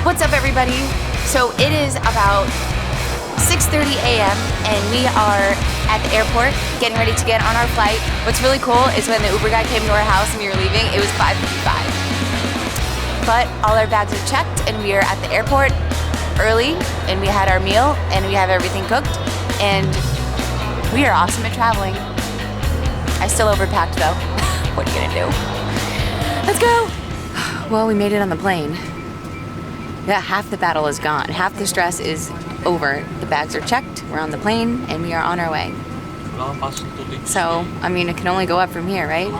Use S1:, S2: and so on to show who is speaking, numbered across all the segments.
S1: What's up, everybody? So it is about 6:30 a.m. and we are at the airport getting ready to get on our flight. What's really cool is when the Uber guy came to our house and we were leaving, it was 5:55. But all our bags are checked and we are at the airport early and we had our meal and we have everything cooked and we are awesome at traveling. I still overpacked though. What are you gonna do? Let's go! Well, we made it on the plane. Yeah, half the battle is gone. Half the stress is over. The bags are checked, we're on the plane, and we are on our way. So, I mean, it can only go up from here, right?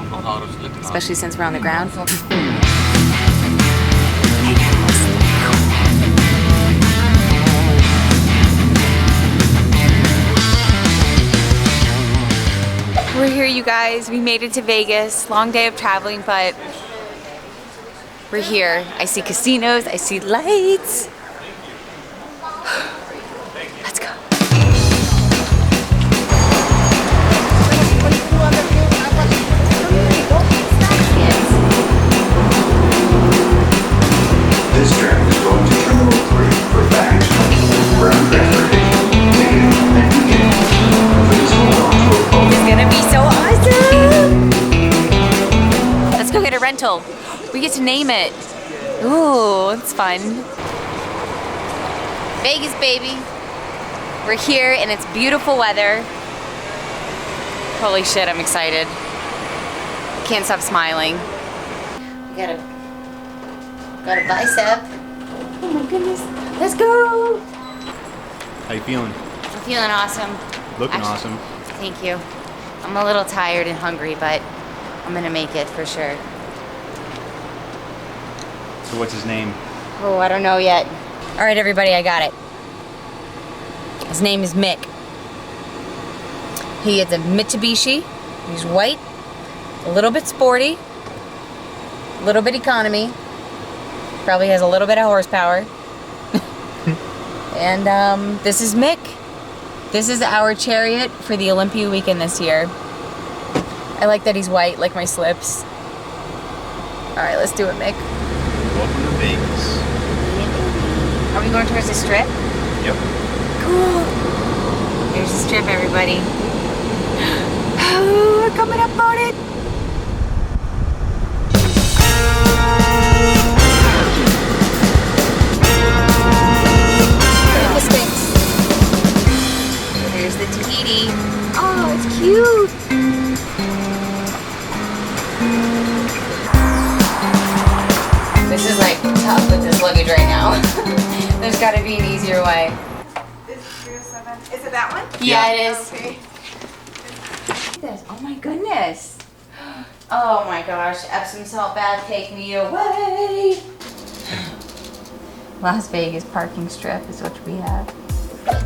S1: Especially since we're on the ground. We're here, you guys. We made it to Vegas. Long day of traveling, but we're here. I see casinos, I see lights. Let's go.
S2: This train is going to Terminal 3 for baggage claim, ground transportation, ticketing, and beginning. Please hold on to a phone.
S1: It's gonna be so awesome! Let's go get a rental. We get to name it. Ooh, it's fun. Vegas, baby. We're here and it's beautiful weather. Holy shit, I'm excited. Can't stop smiling. We got a bicep. Oh my goodness. Let's go!
S3: How you feeling?
S1: I'm feeling awesome.
S3: Looking awesome.
S1: Thank you. I'm a little tired and hungry, but I'm gonna make it for sure.
S3: So what's his name?
S1: Oh, I don't know yet. All right, everybody, I got it. His name is Mick. He is a Mitsubishi. He's white, a little bit sporty, a little bit economy. Probably has a little bit of horsepower. And this is Mick. This is our chariot for the Olympia weekend this year. I like that he's white, like my slips. All right, let's do it, Mick.
S3: Welcome to Vegas.
S1: Are we going towards the strip?
S3: Yep.
S1: Cool. Here's the strip, everybody. Oh, we're coming up on it. Look at the Sphinx. There's the Tahiti. Oh, it's cute. This is like tough with this luggage right now. There's gotta be an easier way.
S4: This is 307. Is it that one?
S1: Yeah, it is.
S4: Okay.
S1: Look at this. Oh my goodness. Oh my gosh. Epsom salt bath, take me away. Las Vegas parking strip is what we have.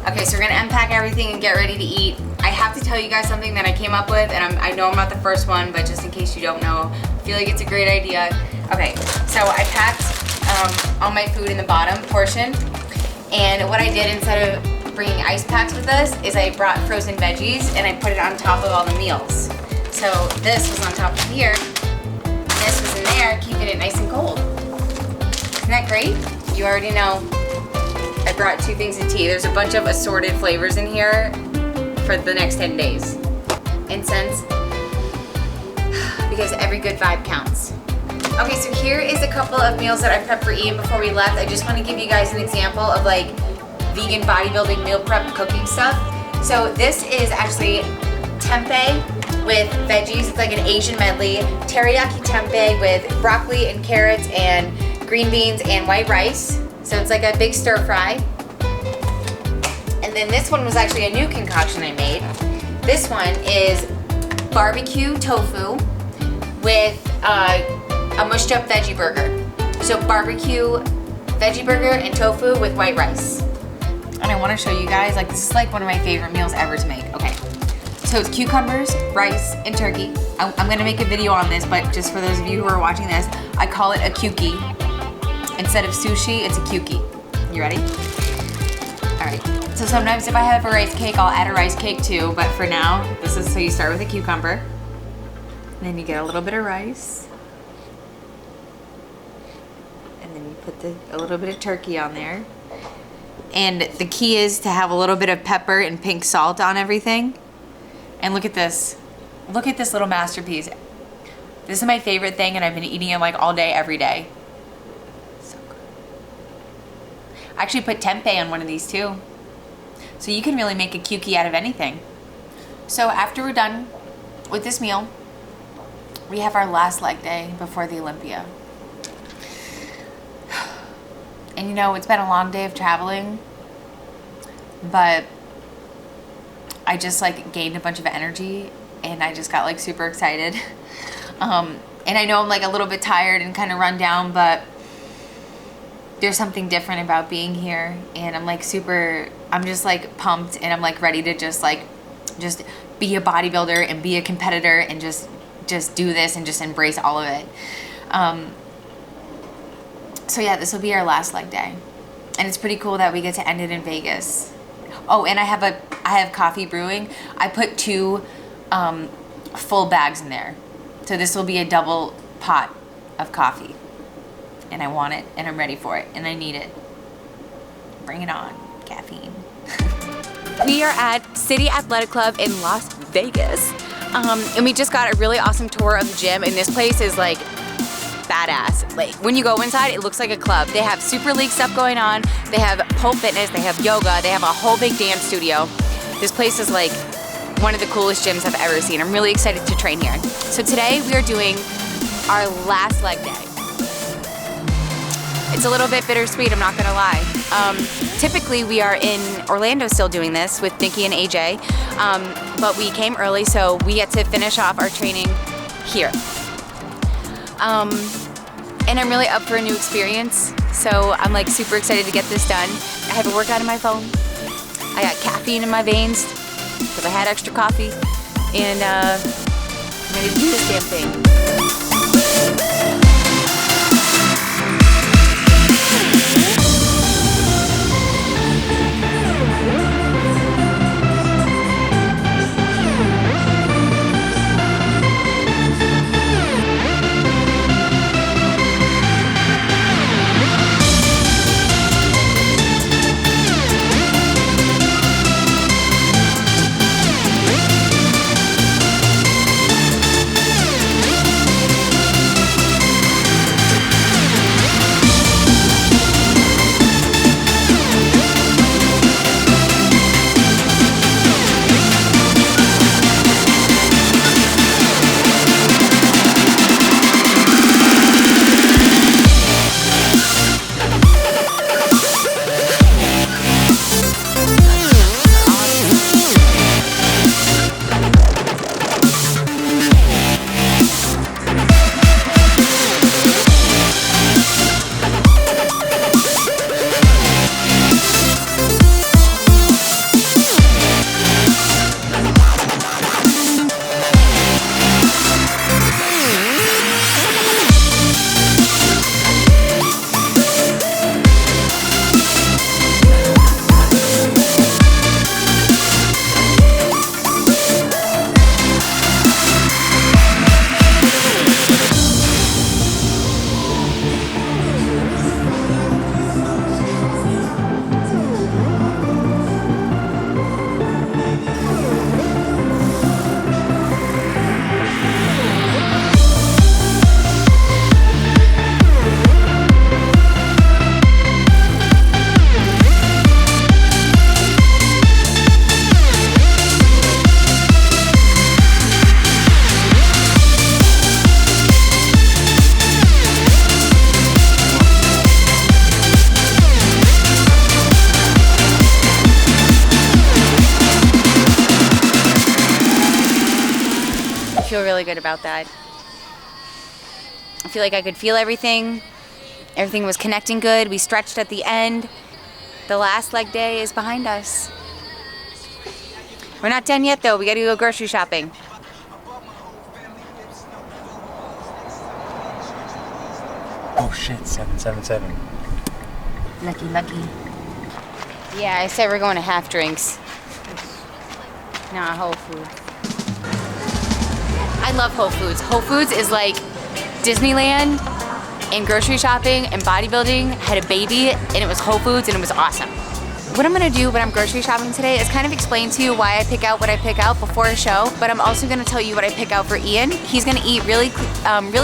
S1: Okay, so we're gonna unpack everything and get ready to eat. I have to tell you guys something that I came up with, and I know I'm not the first one, but just in case you don't know, I feel like it's a great idea. Okay, so I packed all my food in the bottom portion, and what I did instead of bringing ice packs with us is I brought frozen veggies and I put it on top of all the meals. So this was on top of here, this was in there, keeping it nice and cold. Isn't that great? You already know. I brought 2 things of tea. There's a bunch of assorted flavors in here for the next 10 days. Incense, because every good vibe counts. Okay, so here is a couple of meals that I prepped for Ian before we left. I just want to give you guys an example of like vegan bodybuilding meal prep cooking stuff. So this is actually tempeh with veggies. It's like an Asian medley. Teriyaki tempeh with broccoli and carrots and green beans and white rice. So it's like a big stir fry. And then this one was actually a new concoction I made. This one is barbecue tofu with a mushed up veggie burger. So barbecue veggie burger and tofu with white rice. And I want to show you guys, like this is like one of my favorite meals ever to make. Okay, so it's cucumbers, rice, and turkey. I'm gonna make a video on this, but just for those of you who are watching this, I call it a cukie. Instead of sushi, it's a cukie. You ready? All right. So sometimes if I have a rice cake, I'll add a rice cake too, but for now, this is, so you start with a cucumber, and then you get a little bit of rice, and And then you put a little bit of turkey on there. And the key is to have a little bit of pepper and pink salt on everything. And look at this. Look at this little masterpiece. This is my favorite thing, and I've been eating it like all day, every day. So good. I actually put tempeh on one of these too. So you can really make a kyuki out of anything. So after we're done with this meal, we have our last leg day before the Olympia. And you know, it's been a long day of traveling, but I just like gained a bunch of energy and I just got like super excited. And I know I'm like a little bit tired and kind of run down, but there's something different about being here. And I'm like I'm just like pumped, and I'm like ready to just be a bodybuilder and be a competitor and just do this and just embrace all of it. So yeah, this will be our last leg day. And it's pretty cool that we get to end it in Vegas. Oh, and I have coffee brewing. I put 2 full bags in there. So this will be a double pot of coffee. And I want it, and I'm ready for it, and I need it. Bring it on, caffeine. We are at City Athletic Club in Las Vegas. And we just got a really awesome tour of the gym, and this place is like badass. Like when you go inside, it looks like a club. They have Super League stuff going on. They have pole fitness. They have yoga. They have a whole big dance studio. This place is like one of the coolest gyms I've ever seen. I'm really excited to train here. So today we are doing our last leg day. It's a little bit bittersweet, I'm not gonna lie. Typically we are in Orlando still doing this with Nikki and AJ, but we came early, so we get to finish off our training here. And I'm really up for a new experience, so I'm like super excited to get this done. I have a workout on my phone. I got caffeine in my veins because I had extra coffee, and I'm ready to do this damn thing. I feel really good about that. I feel like I could feel everything. Everything was connecting good. We stretched at the end. The last leg day is behind us. We're not done yet though. We gotta go grocery shopping.
S3: Oh shit, 777.
S1: Lucky, lucky. Yeah, I said we're going to Half Drinks. Nah, Whole Foods. I love Whole Foods. Whole Foods is like Disneyland and grocery shopping and bodybuilding, had a baby, and it was Whole Foods, and it was awesome. What I'm gonna do when I'm grocery shopping today is kind of explain to you why I pick out what I pick out before a show, but I'm also gonna tell you what I pick out for Ian. He's gonna eat really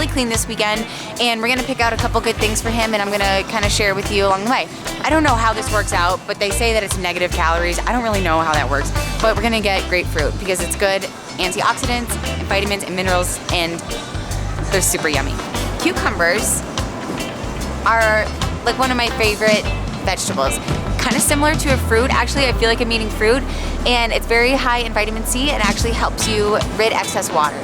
S1: clean this weekend, and we're gonna pick out a couple good things for him, and I'm gonna kind of share with you along the way. I don't know how this works out, but they say that it's negative calories. I don't really know how that works, but we're gonna get grapefruit because it's good antioxidants, vitamins, and minerals, and they're super yummy. Cucumbers are like one of my favorite vegetables. Kind of similar to a fruit. Actually, I feel like I'm eating fruit, and it's very high in vitamin C and actually helps you rid excess water.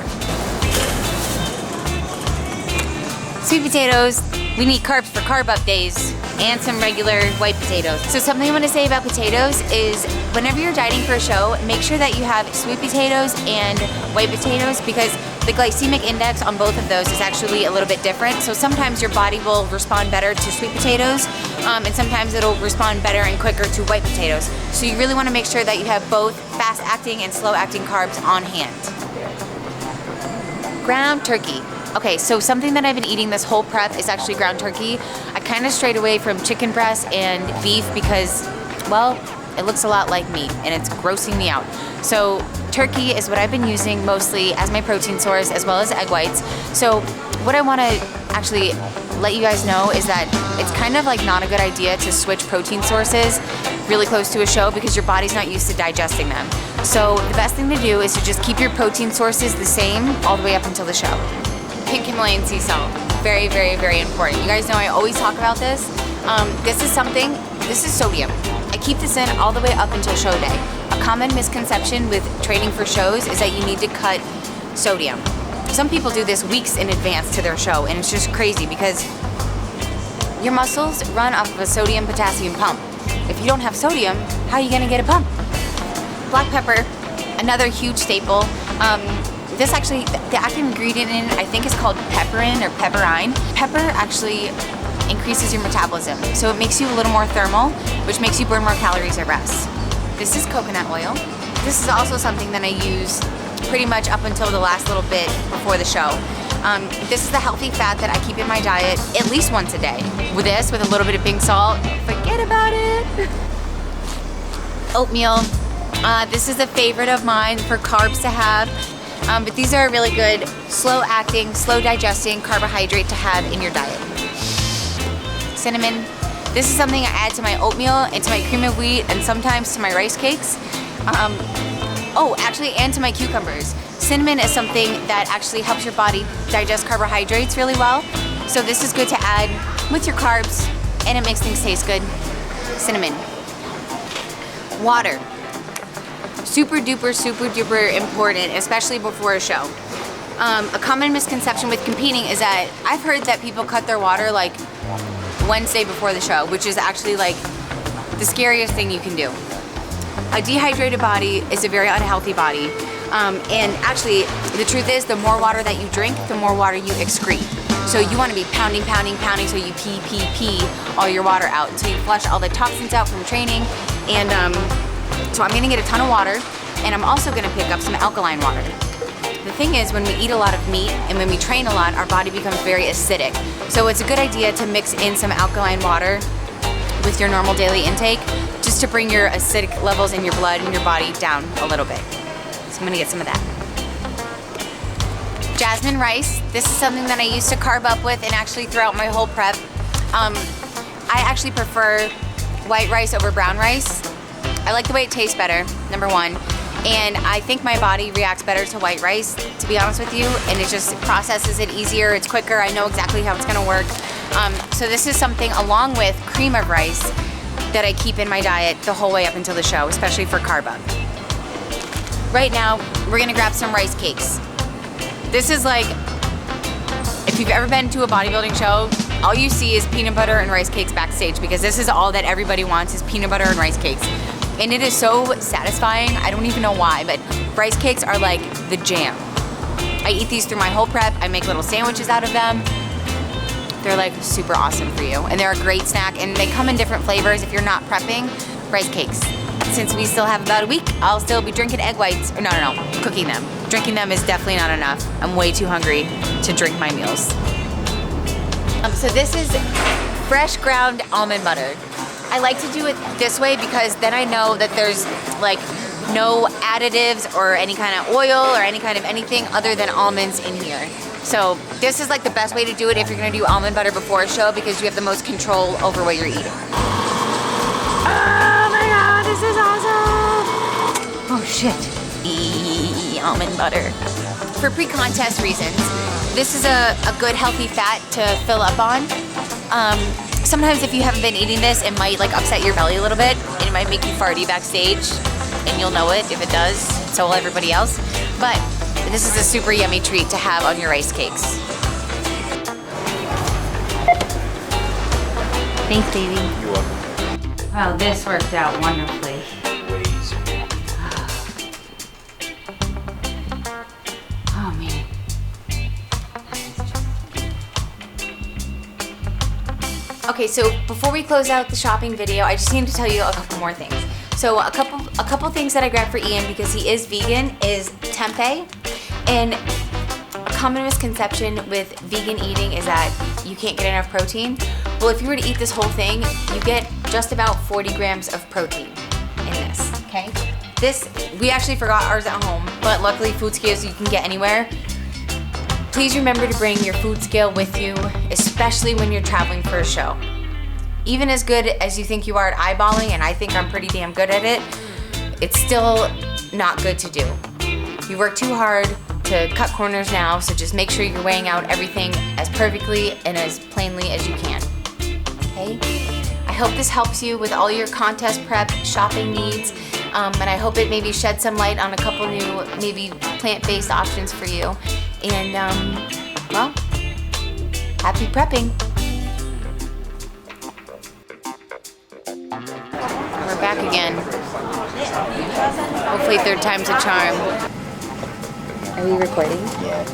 S1: Sweet potatoes, we need carbs for carb up days, and some regular white potatoes. So something I want to say about potatoes is whenever you're dieting for a show, make sure that you have sweet potatoes and white potatoes because the glycemic index on both of those is actually a little bit different. So sometimes your body will respond better to sweet potatoes, and sometimes it'll respond better and quicker to white potatoes. So you really want to make sure that you have both fast-acting and slow-acting carbs on hand. Ground turkey. Okay, so something that I've been eating this whole prep is actually ground turkey. I kind of strayed away from chicken breast and beef because, well, it looks a lot like meat and it's grossing me out. So turkey is what I've been using mostly as my protein source as well as egg whites. So what I want to actually let you guys know is that it's kind of like not a good idea to switch protein sources really close to a show because your body's not used to digesting them. So the best thing to do is to just keep your protein sources the same all the way up until the show. Pink Himalayan sea salt, very, very, very important. You guys know I always talk about this. This is sodium. I keep this in all the way up until show day. A common misconception with training for shows is that you need to cut sodium. Some people do this weeks in advance to their show, and it's just crazy because your muscles run off of a sodium-potassium pump. If you don't have sodium, how are you gonna get a pump? Black pepper, another huge staple. This actually, the active ingredient in it, I think is called pepperin or pepperine. Pepper actually increases your metabolism, so it makes you a little more thermal, which makes you burn more calories at rest. This is coconut oil. This is also something that I use pretty much up until the last little bit before the show. This is the healthy fat that I keep in my diet at least once a day. With this, with a little bit of pink salt, forget about it. Oatmeal. This is a favorite of mine for carbs to have. But these are a really good, slow-acting, slow-digesting carbohydrate to have in your diet. Cinnamon. This is something I add to my oatmeal and to my cream of wheat and sometimes to my rice cakes. And to my cucumbers. Cinnamon is something that actually helps your body digest carbohydrates really well. So this is good to add with your carbs and it makes things taste good. Cinnamon. Water. Super duper important, especially before a show. A common misconception with competing is that I've heard that people cut their water like Wednesday before the show, which is actually like the scariest thing you can do. A dehydrated body is a very unhealthy body. And actually, the truth is the more water that you drink, the more water you excrete. So you want to be pounding so you pee all your water out until you flush all the toxins out from training. And so I'm gonna get a ton of water, and I'm also gonna pick up some alkaline water. The thing is, when we eat a lot of meat and when we train a lot, our body becomes very acidic. So it's a good idea to mix in some alkaline water with your normal daily intake, just to bring your acidic levels in your blood and your body down a little bit. So I'm gonna get some of that. Jasmine rice. This is something that I used to carb up with and actually throughout my whole prep. I actually prefer white rice over brown rice. I like the way it tastes better, number one. And I think my body reacts better to white rice, to be honest with you, and it just processes it easier, it's quicker, I know exactly how it's gonna work. So this is something along with cream of rice that I keep in my diet the whole way up until the show, especially for carb up. Right now, we're gonna grab some rice cakes. This is like, if you've ever been to a bodybuilding show, all you see is peanut butter and rice cakes backstage because this is all that everybody wants is peanut butter and rice cakes. And it is so satisfying, I don't even know why, but rice cakes are like the jam. I eat these through my whole prep, I make little sandwiches out of them. They're like super awesome for you. And they're a great snack and they come in different flavors if you're not prepping. Rice cakes. Since we still have about a week, I'll still be drinking egg whites. Or no, cooking them. Drinking them is definitely not enough. I'm way too hungry to drink my meals. So this is fresh ground almond butter. I like to do it this way because then I know that there's like no additives or any kind of oil or any kind of anything other than almonds in here. So this is like the best way to do it if you're gonna do almond butter before a show because you have the most control over what you're eating. Oh my God, this is awesome. Oh shit. Almond butter. For pre-contest reasons, this is a good healthy fat to fill up on. Sometimes if you haven't been eating this, it might like upset your belly a little bit. It might make you farty backstage and you'll know it if it does, so will everybody else. But this is a super yummy treat to have on your rice cakes. Thanks, baby.
S3: You're welcome.
S1: Wow, this worked out wonderfully. Oh man. Okay, so before we close out the shopping video, I just need to tell you a couple more things. So a couple things that I grabbed for Ian because he is vegan is tempeh. And a common misconception with vegan eating is that you can't get enough protein. Well, if you were to eat this whole thing, you get just about 40 grams of protein in this, okay? This, we actually forgot ours at home, but luckily food scales you can get anywhere. Please remember to bring your food scale with you, especially when you're traveling for a show. Even as good as you think you are at eyeballing, and I think I'm pretty damn good at it, it's still not good to do. You work too hard to cut corners now, so just make sure you're weighing out everything as perfectly and as plainly as you can, okay? I hope this helps you with all your contest prep, shopping needs, and I hope it maybe shed some light on a couple new, maybe plant-based options for you. And, well, happy prepping. We're back again. Hopefully third time's a charm. Are we recording?
S3: Yeah.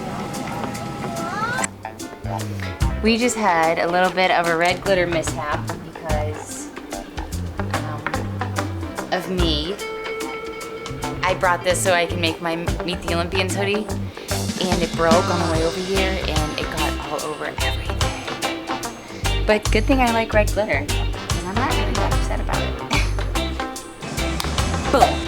S1: We just had a little bit of a red glitter mishap because of me. I brought this so I can make my Meet the Olympians hoodie, and it broke on the way over here, and it got all over everything. But good thing I like red glitter, and I'm not really that upset about it. Boom.